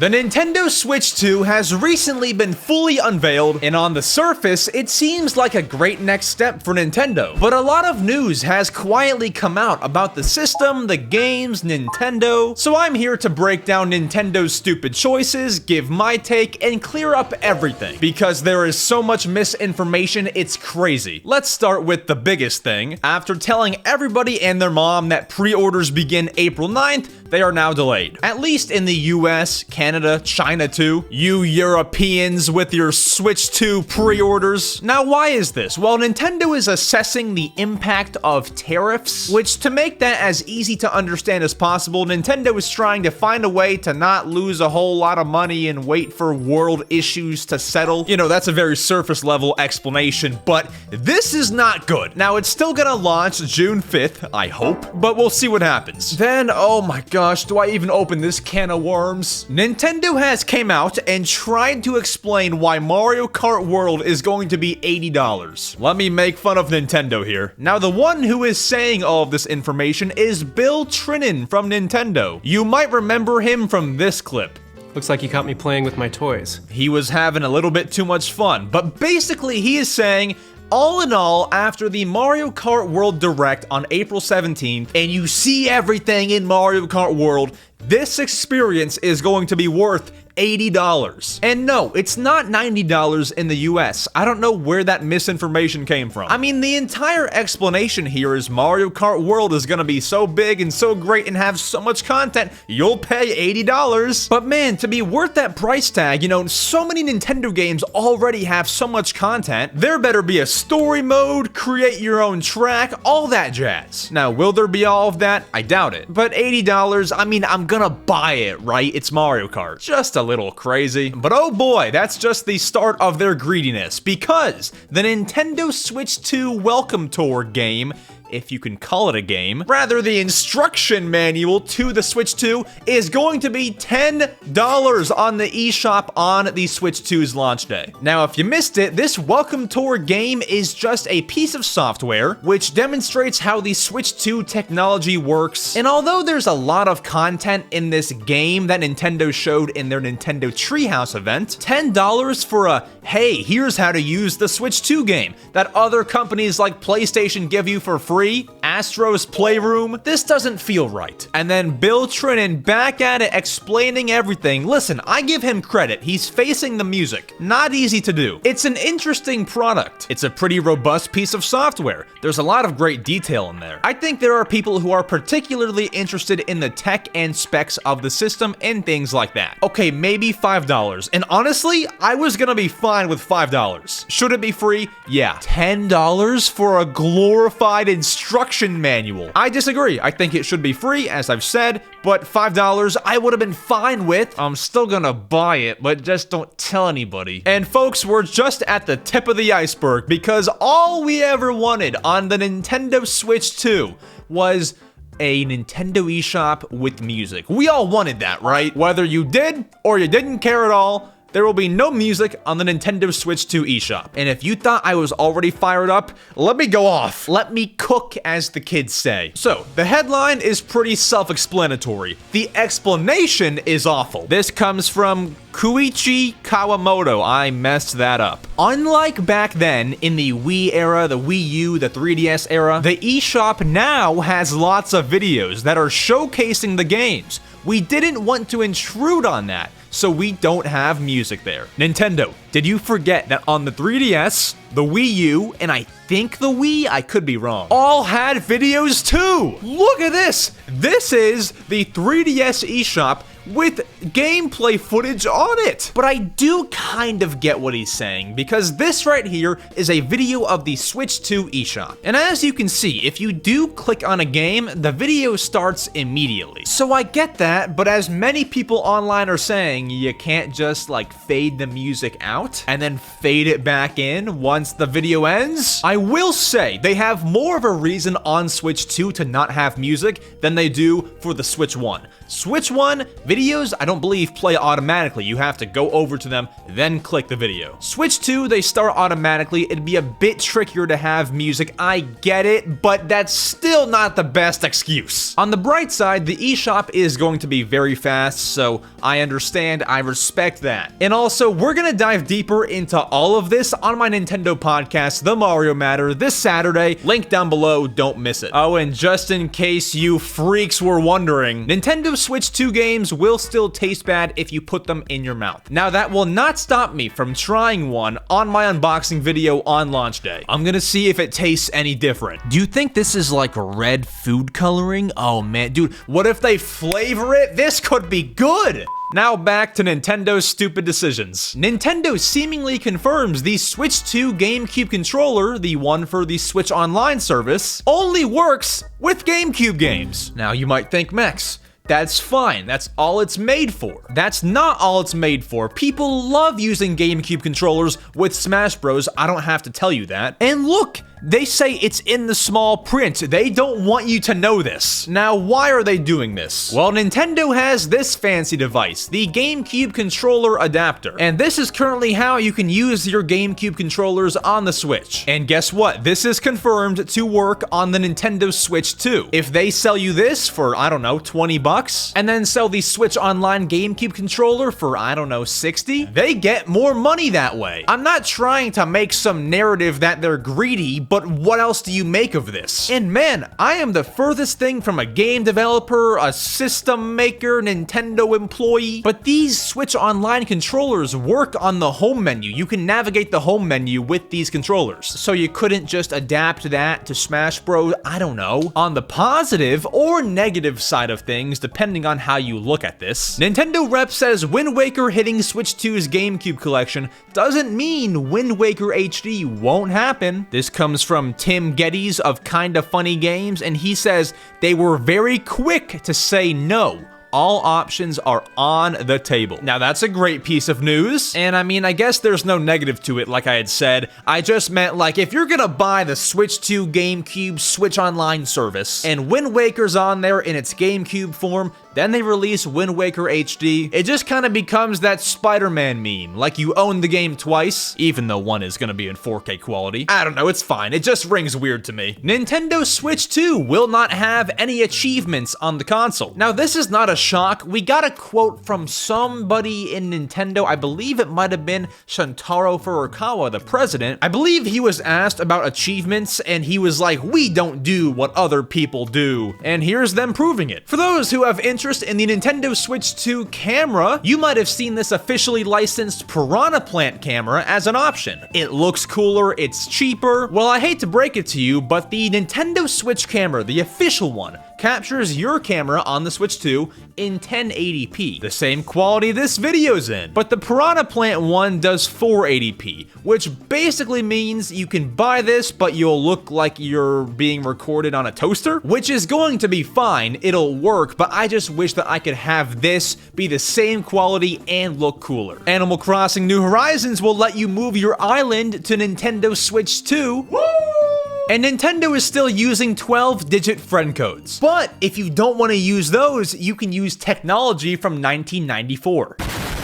The Nintendo Switch 2 has recently been fully unveiled, and on the surface, it seems like a great next step for Nintendo. But a lot of news has quietly come out about the system, the games, Nintendo, so I'm here to break down Nintendo's stupid choices, give my take, and clear up everything. Because there is so much misinformation, it's crazy. Let's start with the biggest thing. After telling everybody and their mom that pre-orders begin April 9th, they are now delayed. At least in the US, Canada, China too. You Europeans with your Switch 2 pre-orders. Now why is this? Well, Nintendo is assessing the impact of tariffs, which to make that as easy to understand as possible, Nintendo is trying to find a way to not lose a whole lot of money and wait for world issues to settle. You know, that's a very surface level explanation, but this is not good. Now it's still gonna launch June 5th, I hope, but we'll see what happens. Then, oh my gosh, do I even open this can of worms? Nintendo has came out and tried to explain why Mario Kart World is going to be $80. Let me make fun of Nintendo here. Now, the one who is saying all of this information is Bill Trinen from Nintendo. You might remember him from this clip. Looks like you caught me playing with my toys. He was having a little bit too much fun, but basically he is saying, all in all, after the Mario Kart World Direct on April 17th, and you see everything in Mario Kart World, this experience is going to be worth $80. And no, it's not $90 in the US. I don't know where that misinformation came from. I mean, the entire explanation here is Mario Kart World is gonna be so big and so great and have so much content, you'll pay $80. But man, to be worth that price tag, you know, so many Nintendo games already have so much content. There better be a story mode, create your own track, all that jazz. Now, will there be all of that? I doubt it. But $80, I mean, I'm gonna buy it, right? It's Mario Kart. Just a little crazy. But oh boy, that's just the start of their greediness, because the Nintendo Switch 2 Welcome Tour game, if you can call it a game, rather the instruction manual to the Switch 2 is going to be $10 on the eShop on the Switch 2's launch day. Now, if you missed it, this Welcome Tour game is just a piece of software which demonstrates how the Switch 2 technology works. And although there's a lot of content in this game that Nintendo showed in their Nintendo Treehouse event, $10 for a, hey, here's how to use the Switch 2 game that other companies like PlayStation give you for free, Astro's Playroom, this doesn't feel right. And then Bill Trinen back at it explaining everything. Listen, I give him credit. He's facing the music. Not easy to do. It's an interesting product. It's a pretty robust piece of software. There's a lot of great detail in there. I think there are people who are particularly interested in the tech and specs of the system and things like that. Okay, maybe $5. And honestly, I was gonna be fine with $5. Should it be free? Yeah. $10 for a glorified instruction manual. I disagree. I think it should be free, as I've said, but $5 I would have been fine with. I'm still gonna buy it, but just don't tell anybody. And folks, we're just at the tip of the iceberg, because all we ever wanted on the Nintendo Switch 2 was a Nintendo eShop with music. We all wanted that, right? Whether you did or you didn't care at all, there will be no music on the Nintendo Switch 2 eShop. And if you thought I was already fired up, let me go off. Let me cook, as the kids say. So, the headline is pretty self-explanatory. The explanation is awful. This comes from Koichi Kawamoto. I messed that up. Unlike back then, in the Wii era, the Wii U, the 3DS era, the eShop now has lots of videos that are showcasing the games. We didn't want to intrude on that, so we don't have music there. Nintendo, did you forget that on the 3DS, the Wii U, and I think the Wii, I could be wrong, all had videos too? Look at this! This is the 3DS eShop with gameplay footage on it. But I do kind of get what he's saying, because this right here is a video of the Switch 2 eShop. And as you can see, if you do click on a game, the video starts immediately. So I get that, but as many people online are saying, you can't just like fade the music out and then fade it back in once the video ends. I will say they have more of a reason on Switch 2 to not have music than they do for the Switch 1. Switch 1, Videos, I don't believe, play automatically. You have to go over to them, then click the video. Switch 2, they start automatically. It'd be a bit trickier to have music, I get it, but that's still not the best excuse. On the bright side, the eShop is going to be very fast, so I understand, I respect that. And also, we're gonna dive deeper into all of this on my Nintendo podcast, The Mario Matter, this Saturday. Link down below, don't miss it. Oh, and just in case you freaks were wondering, Nintendo Switch 2 games will still taste bad if you put them in your mouth. Now, that will not stop me from trying one on my unboxing video on launch day. I'm gonna see if it tastes any different. Do you think this is like red food coloring? Oh man, dude, what if they flavor it? This could be good! Now back to Nintendo's stupid decisions. Nintendo seemingly confirms the Switch 2 GameCube controller, the one for the Switch Online service, only works with GameCube games. Now you might think, Max, that's fine, that's all it's made for. That's not all it's made for. People love using GameCube controllers with Smash Bros. I don't have to tell you that. And look, they say it's in the small print. They don't want you to know this. Now, why are they doing this? Well, Nintendo has this fancy device, the GameCube controller adapter. And this is currently how you can use your GameCube controllers on the Switch. And guess what? This is confirmed to work on the Nintendo Switch 2. If they sell you this for, I don't know, 20 bucks, and then sell the Switch Online GameCube controller for, I don't know, 60, they get more money that way. I'm not trying to make some narrative that they're greedy, but what else do you make of this? And man, I am the furthest thing from a game developer, a system maker, Nintendo employee, but these Switch Online controllers work on the home menu. You can navigate the home menu with these controllers. So you couldn't just adapt that to Smash Bros. I don't know. On the positive or negative side of things, depending on how you look at this, Nintendo rep says Wind Waker hitting Switch 2's GameCube collection doesn't mean Wind Waker HD won't happen. This comes from Tim Geddes of Kinda Funny Games, and he says they were very quick to say no. All options are on the table. Now that's a great piece of news, and I mean, I guess there's no negative to it like I had said. I just meant, like, if you're gonna buy the Switch 2 GameCube Switch Online service, and Wind Waker's on there in its GameCube form, then they release Wind Waker HD, it just kind of becomes that Spider-Man meme, like you own the game twice, even though one is gonna be in 4K quality. I don't know, it's fine, it just rings weird to me. Nintendo Switch 2 will not have any achievements on the console. Now this is not a shock. We got a quote from somebody in Nintendo, I believe it might have been Shuntaro Furukawa, the president. I believe he was asked about achievements, and he was like, we don't do what other people do. And here's them proving it. For those who have interest in the Nintendo Switch 2 camera, you might have seen this officially licensed Piranha Plant camera as an option. It looks cooler, it's cheaper. Well, I hate to break it to you, but the Nintendo Switch camera, the official one, captures your camera on the Switch 2 in 1080p, the same quality this video's in. But the Piranha Plant one does 480p, which basically means you can buy this, but you'll look like you're being recorded on a toaster, which is going to be fine, it'll work, but I just wish that I could have this be the same quality and look cooler. Animal Crossing New Horizons will let you move your island to Nintendo Switch 2. Woo! And Nintendo is still using 12-digit friend codes. But if you don't want to use those, you can use technology from 1994.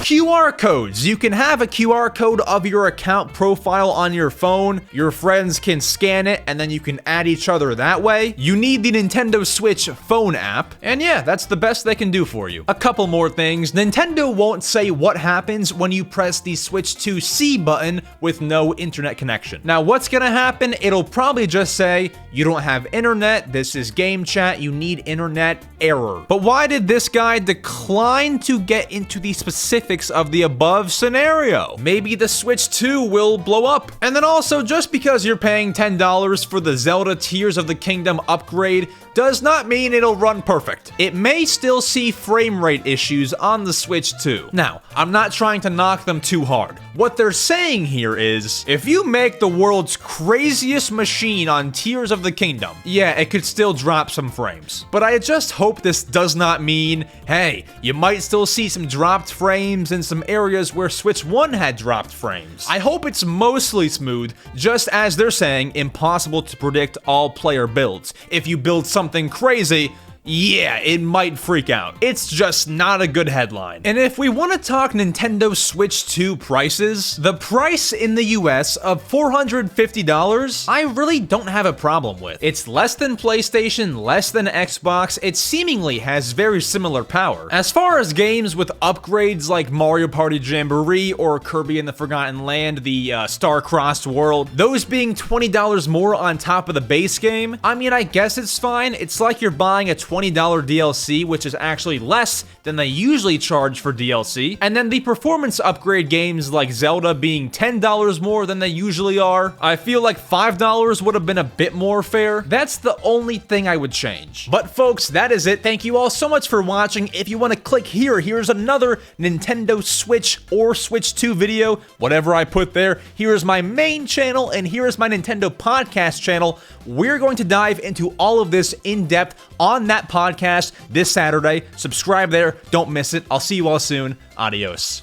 QR codes. You can have a QR code of your account profile on your phone. Your friends can scan it, and then you can add each other that way. You need the Nintendo Switch phone app. And yeah, that's the best they can do for you. A couple more things. Nintendo won't say what happens when you press the Switch 2 C button with no internet connection. Now, what's gonna happen? It'll probably just say, you don't have internet, this is game chat, you need internet, error. But why did this guy decline to get into the specifics of the above scenario? Maybe the Switch 2 will blow up. And then also, just because you're paying $10 for the Zelda Tears of the Kingdom upgrade does not mean it'll run perfect. It may still see frame rate issues on the Switch 2. Now, I'm not trying to knock them too hard. What they're saying here is, if you make the world's craziest machine on Tears of the Kingdom, yeah, it could still drop some frames. But I just hope this does not mean, hey, you might still see some dropped frames in some areas where Switch 1 had dropped frames. I hope it's mostly smooth, just as they're saying, impossible to predict all player builds. If you build something crazy, yeah, it might freak out. It's just not a good headline. And if we want to talk Nintendo Switch 2 prices, the price in the US of $450, I really don't have a problem with. It's less than PlayStation, less than Xbox, it seemingly has very similar power. As far as games with upgrades like Mario Party Jamboree or Kirby and the Forgotten Land, the Star-Crossed World, those being $20 more on top of the base game, I mean, I guess it's fine. It's like you're buying a $20 DLC, which is actually less than they usually charge for DLC, and then the performance upgrade games like Zelda being $10 more than they usually are. I feel like $5 would have been a bit more fair. That's the only thing I would change. But folks, that is it. Thank you all so much for watching. If you want to click here, here's another Nintendo Switch or Switch 2 video, whatever I put there. Here is my main channel, and here is my Nintendo podcast channel. We're going to dive into all of this in depth on that podcast this Saturday. Subscribe there. Don't miss it. I'll see you all soon. Adios.